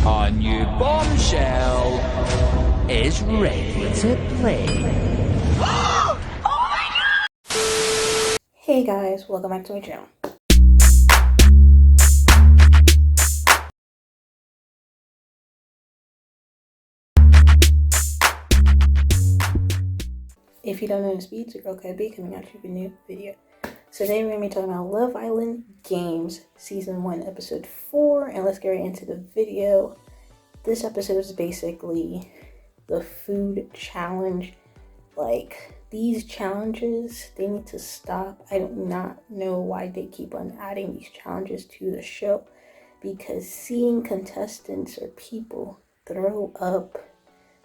Our new bombshell is ready to play. Hey guys, welcome back to my channel. If you don't know the speeds, your girl KylerB coming at you with a new video. So today we're going to be talking about Love Island Games Season 1 Episode 4, and let's get right into the video. This episode is basically the food challenge. Like, these challenges, they need to stop. I do not know why they keep on adding these challenges to the show, because seeing contestants or people throw up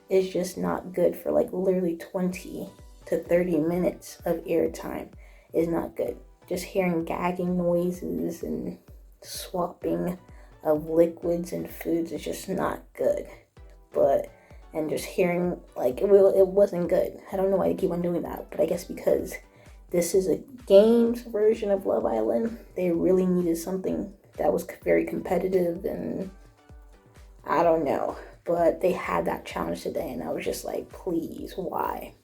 is just not good for like literally 20 to 30 minutes of airtime is not good. Just hearing gagging noises and swapping of liquids and foods is just not good. And just hearing, like, it wasn't good. I don't know why they keep on doing that, but I guess because this is a games version of Love Island, they really needed something that was very competitive, and I don't know. But they had that challenge today, and I was just like, please, why?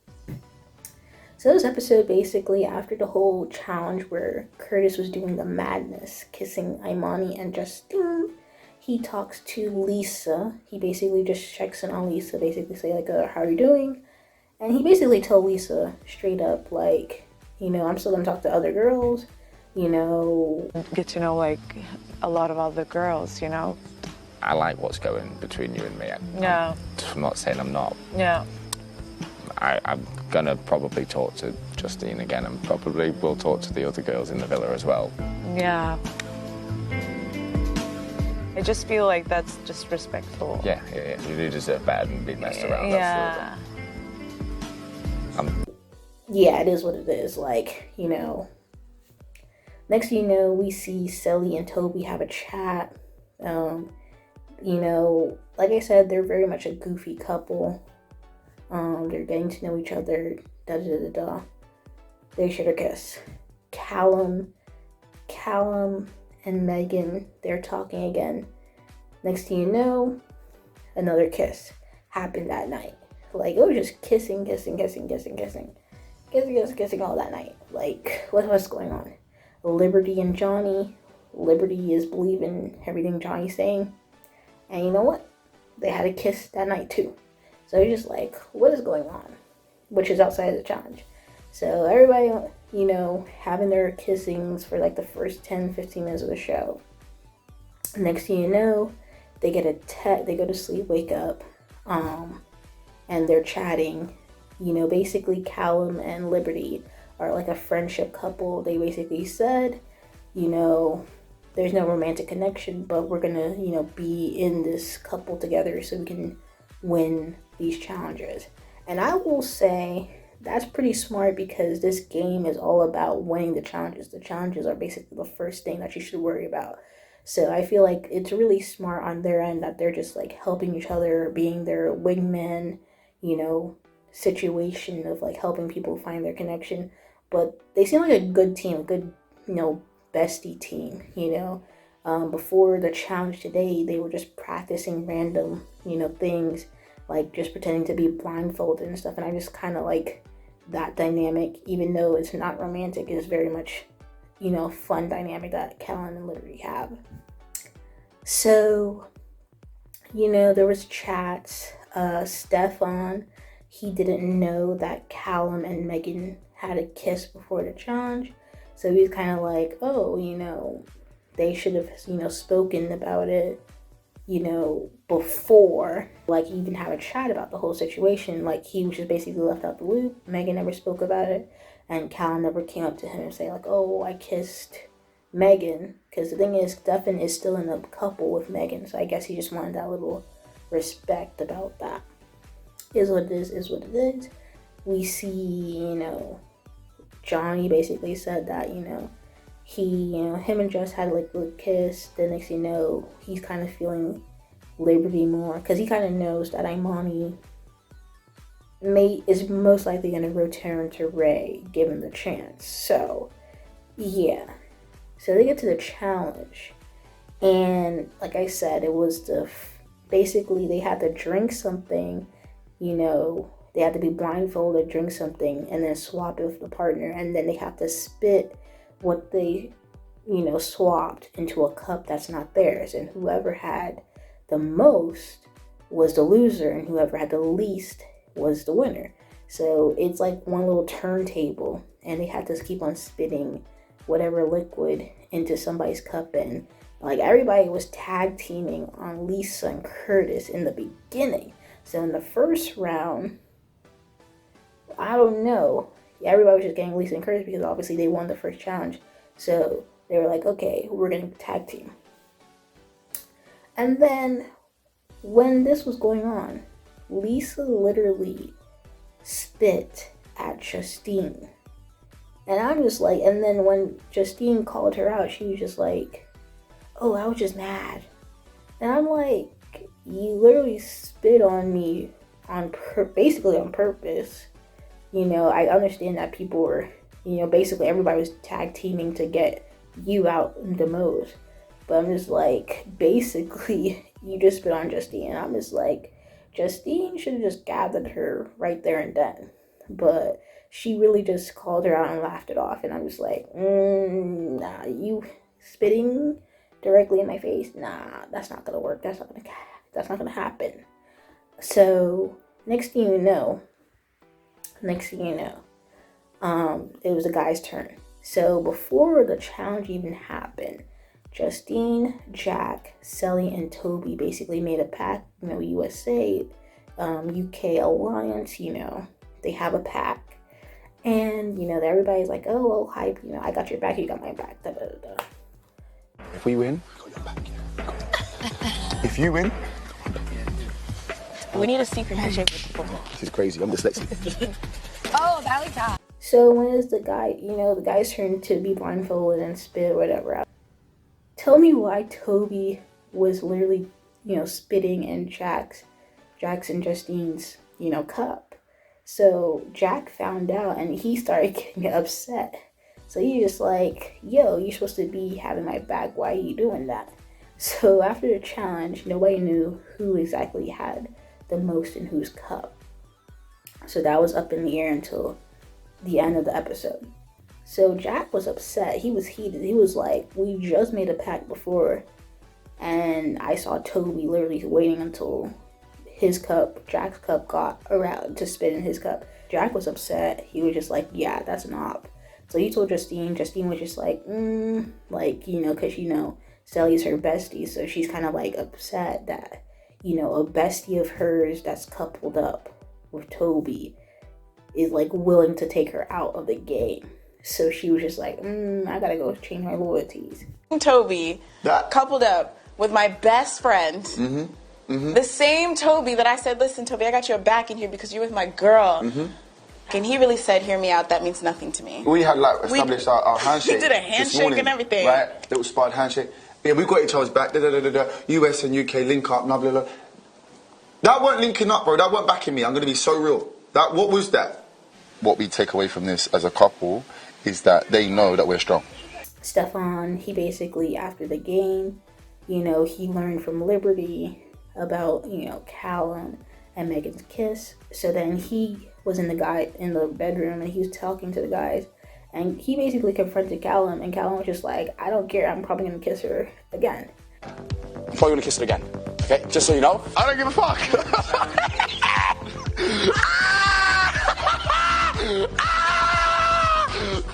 So this episode, basically, after the whole challenge where Curtis was doing the madness, kissing Imani and Justine, he talks to Lisa. He basically just checks in on Lisa, basically say like, how are you doing? And he basically told Lisa straight up, like, you know, I'm still gonna talk to other girls, you know. Get to know like a lot of other girls, you know. I like what's going between you and me. Yeah. I'm not saying I'm not. Yeah. I'm gonna probably talk to Justine again, and probably will talk to the other girls in the villa as well. Yeah. I just feel like that's disrespectful. Yeah. You do deserve better than being messed around. Yeah. Yeah, it is what it is. Like, you know. Next thing you know, we see Sally and Toby have a chat. You know, like I said, they're very much a goofy couple. They're getting to know each other. They share a kiss. Callum and Megan, they're talking again. Next thing you know, another kiss happened that night. Like, it was just kissing all that night. Like, what's going on? Liberty and Johnny. Liberty is believing everything Johnny's saying. And you know what? They had a kiss that night too. So you're just like, what is going on? Which is outside of the challenge. So everybody, you know, having their kissings for like the first 10-15 minutes of the show. Next thing you know, they get a text, they go to sleep, wake up, and they're chatting. You know, basically Callum and Liberty are like a friendship couple. They basically said, you know, there's no romantic connection, but we're gonna, you know, be in this couple together so we can win these challenges. And I will say that's pretty smart, because this game is all about winning the challenges. The challenges are basically the first thing that you should worry about. So I feel like it's really smart on their end that they're just like helping each other, being their wingman, you know, situation of like helping people find their connection. But they seem like a good team, a good, you know, bestie team, you know. Before the challenge today, they were just practicing random, you know, things, like just pretending to be blindfolded and stuff. And I just kind of like that dynamic, even though it's not romantic, is very much, you know, fun dynamic that Callum and Liberty have. So, you know, there was chats. Steph, he didn't know that Callum and Megan had a kiss before the challenge. So he's kind of like, oh, you know, they should have, you know, spoken about it, you know, before, like, even have a chat about the whole situation. Like, he was just basically left out the loop. Megan never spoke about it, and Cal never came up to him and say like, oh, I kissed Megan. Because the thing is, Stefan is still in a couple with Megan, so I guess he just wanted that little respect about that. Is what it is. We see, you know, Johnny basically said that, you know, him and Jess had like a little kiss. The next thing you know, he's kind of feeling Liberty more, because he kind of knows that Imani is most likely going to return to Ray given the chance. So yeah, so they get to the challenge, and like I said, it was the basically they had to drink something, you know, they had to be blindfolded, drink something, and then swap it with the partner, and then they have to spit what they, you know, swapped into a cup that's not theirs, and whoever had the most was the loser, and whoever had the least was the winner. So it's like one little turntable, and they had to keep on spitting whatever liquid into somebody's cup, and like everybody was tag teaming on Lisa and Curtis in the beginning. So in the first round, I don't know, everybody was just getting Lisa and Curtis because obviously they won the first challenge. So they were like, okay, we're gonna tag team. And then when this was going on, Lisa literally spit at Justine. And I'm just like, and then when Justine called her out, she was just like, oh, I was just mad. And I'm like, you literally spit on me basically on purpose. You know, I understand that people were, you know, basically everybody was tag teaming to get you out the most. But I'm just like, basically, you just spit on Justine. And I'm just like, Justine should have just gathered her right there and then. But she really just called her out and laughed it off. And I'm just like, nah, you spitting directly in my face? Nah, that's not gonna work. That's not gonna happen. So next thing you know, it was the guy's turn. So before the challenge even happened, Justine, Jack, Sally, and Toby basically made a pact, you know, USA, UK alliance, you know, they have a pact. And, you know, everybody's like, oh, well, hype, you know, I got your back, you got my back, da da da da. If we win, I got your back, yeah. If you win, We need a secret handshake with the football. this is crazy, I'm dyslexic. Oh, I like that. So when it's the guy, you know, the guy's turn to be blindfolded and spit whatever out. Tell me why Toby was literally, you know, spitting in Jack's and Justine's, you know, cup. So Jack found out and he started getting upset. So he just like, yo, you're supposed to be having my back. Why are you doing that? So after the challenge, nobody knew who exactly had the most in whose cup. So that was up in the air until the end of the episode. So Jack was upset. He was heated. He was like, we just made a pact before, and I saw Toby literally waiting until his cup, Jack's cup, got around to spit in his cup. Jack was upset. He was just like, yeah, that's an op. So he told Justine. Justine was just like, like, you know, because, you know, Sally's her bestie. So she's kind of like upset that, you know, a bestie of hers that's coupled up with Toby is like willing to take her out of the game. So she was just like, I gotta go change my loyalties. Toby coupled up with my best friend. The same Toby that I said, listen, Toby, I got your back in here because you're with my girl. And he really said, hear me out, that means nothing to me. We had like established our handshake. We did a handshake and everything. Right, little sparred handshake. Yeah, we got each other's back, US and UK link up, blah, blah, blah. That weren't linking up, bro, that weren't backing me, I'm gonna be so real. What was that? What we take away from this as a couple is that they know that we're strong. Stefan, he basically, after the game, you know, he learned from Liberty about, you know, Callum and Megan's kiss. So then he was in the bedroom and he was talking to the guys, and he basically confronted Callum, and Callum was just like, I don't care, I'm probably gonna kiss her again. I'm probably gonna kiss her again, okay? Just so you know. I don't give a fuck.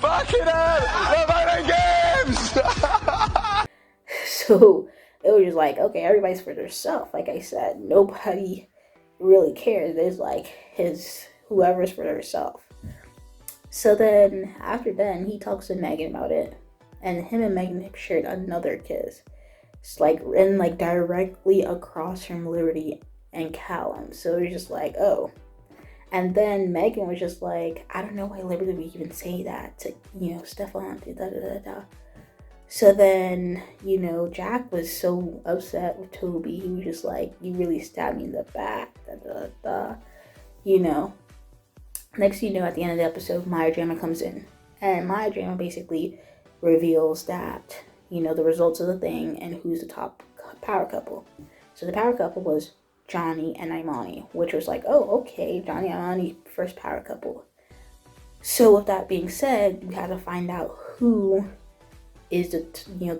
Fucking hell! Games! So it was just like, okay, everybody's for themselves. Like I said, nobody really cares. There's like whoever's for themselves. So then after then, he talks to Megan about it, and him and Megan shared another kiss. It's like directly across from Liberty and Callum. So it was just like, oh. And then Megan was just like, I don't know why Liberty would even say that to, you know, Stefan, da da da da. So then, you know, Jack was so upset with Toby. He was just like, you really stabbed me in the back, da da da. You know. Next you know, at the end of the episode, Maya Jama comes in. And Maya Jama basically reveals that, you know, the results of the thing and who's the top power couple. So the power couple was Johnny and Imani, which was like, oh, okay, Johnny and Imani, first power couple. So with that being said, we had to find out who is the,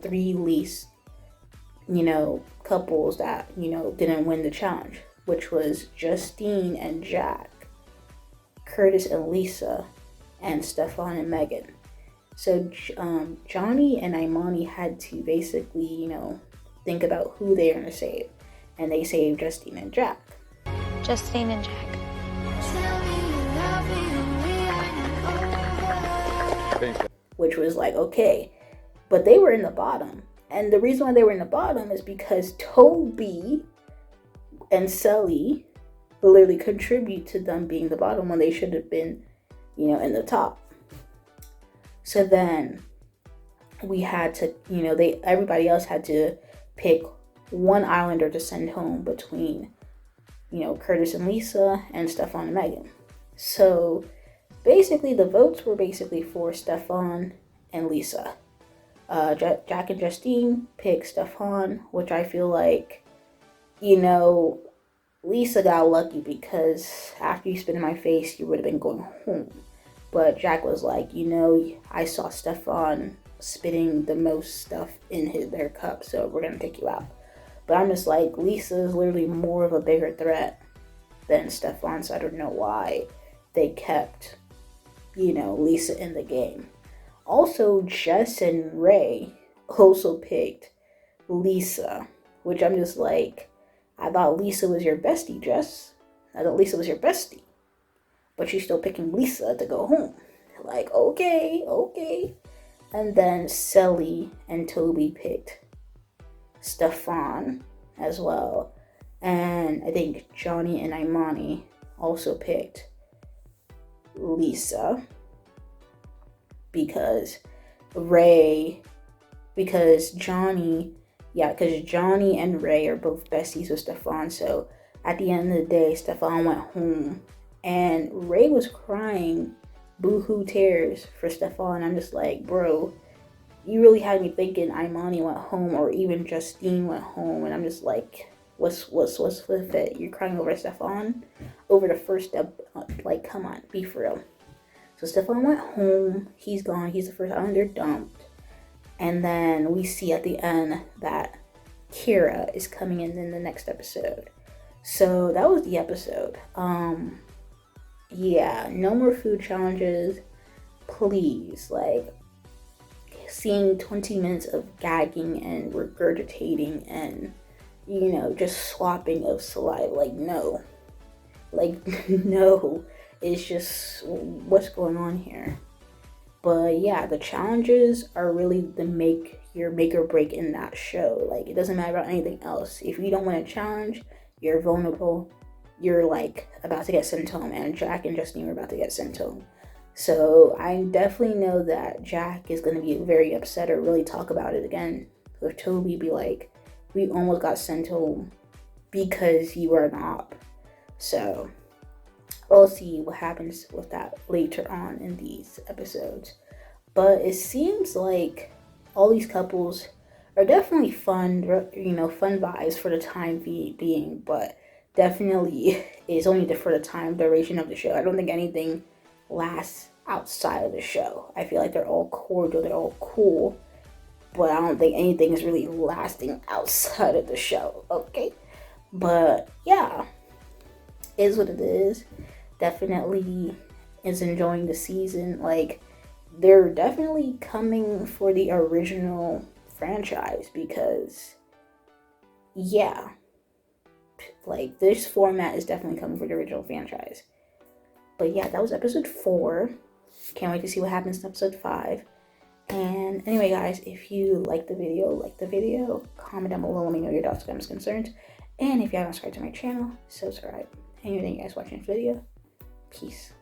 three least, couples that, didn't win the challenge, which was Justine and Jack, Curtis and Lisa, and Stefan and Megan. So Johnny and Imani had to basically, think about who they're going to save. And they saved Justine and Jack. Justine and Jack. Which was like, okay. But they were in the bottom. And the reason why they were in the bottom is because Toby and Sully literally contribute to them being the bottom when they should have been, in the top. So then we had to, everybody else had to pick one islander to send home between, Curtis and Lisa and Stefan and Megan. So basically the votes were basically for Stefan and Lisa. Jack and Justine picked Stefan, which I feel like, Lisa got lucky because after you spit in my face, you would have been going home. But Jack was like, I saw Stefan spitting the most stuff in their cup, so we're going to take you out. But I'm just like, Lisa is literally more of a bigger threat than Stefan, so I don't know why they kept, Lisa in the game. Also, Jess and Ray also picked Lisa, which I'm just like, I thought Lisa was your bestie, Jess. I thought Lisa was your bestie. But you're still picking Lisa to go home. Like, okay. And then Sully and Toby picked Stefan as well. And I think Johnny and Imani also picked Lisa. Because Johnny and Ray are both besties with Stefan. So at the end of the day, Stefan went home. And Ray was crying boo-hoo tears for Stefan. I'm just like, bro, you really had me thinking Imani went home or even Justine went home. And I'm just like, what's with it? You're crying over Stefan? Over the first step? Like, come on, be for real. So Stefan went home. He's gone. He's the first islander dumped. And then we see at the end that Kira is coming in the next episode. So that was the episode. Yeah, no more food challenges, please. Like, seeing 20 minutes of gagging and regurgitating and, just swapping of saliva. Like, no. No. It's just, what's going on here? But yeah, the challenges are really the make or break in that show. Like, it doesn't matter about anything else. If you don't win a challenge, you're vulnerable. You're like about to get sent home, and Jack and Justine were about to get sent home. So I definitely know that Jack is going to be very upset or really talk about it again. With Toby be like, we almost got sent home because you were an op. So we'll see what happens with that later on in these episodes. But it seems like all these couples are definitely fun, fun vibes for the time being, but definitely is only for the time duration of the show. I don't think anything lasts outside of the show. I feel like they're all cordial, they're all cool, but I don't think anything is really lasting outside of the show, okay? But yeah, is what it is. Definitely is enjoying the season. Like, they're definitely coming for the original franchise because, yeah, like, this format is definitely coming for the original franchise. But yeah, that was episode 4. Can't wait to see what happens in episode 5. And anyway, guys, if you like the video, comment down below, let me know your thoughts, comments, concerns. And if you haven't subscribed to my channel, subscribe. And thank you guys for watching this video. Peace.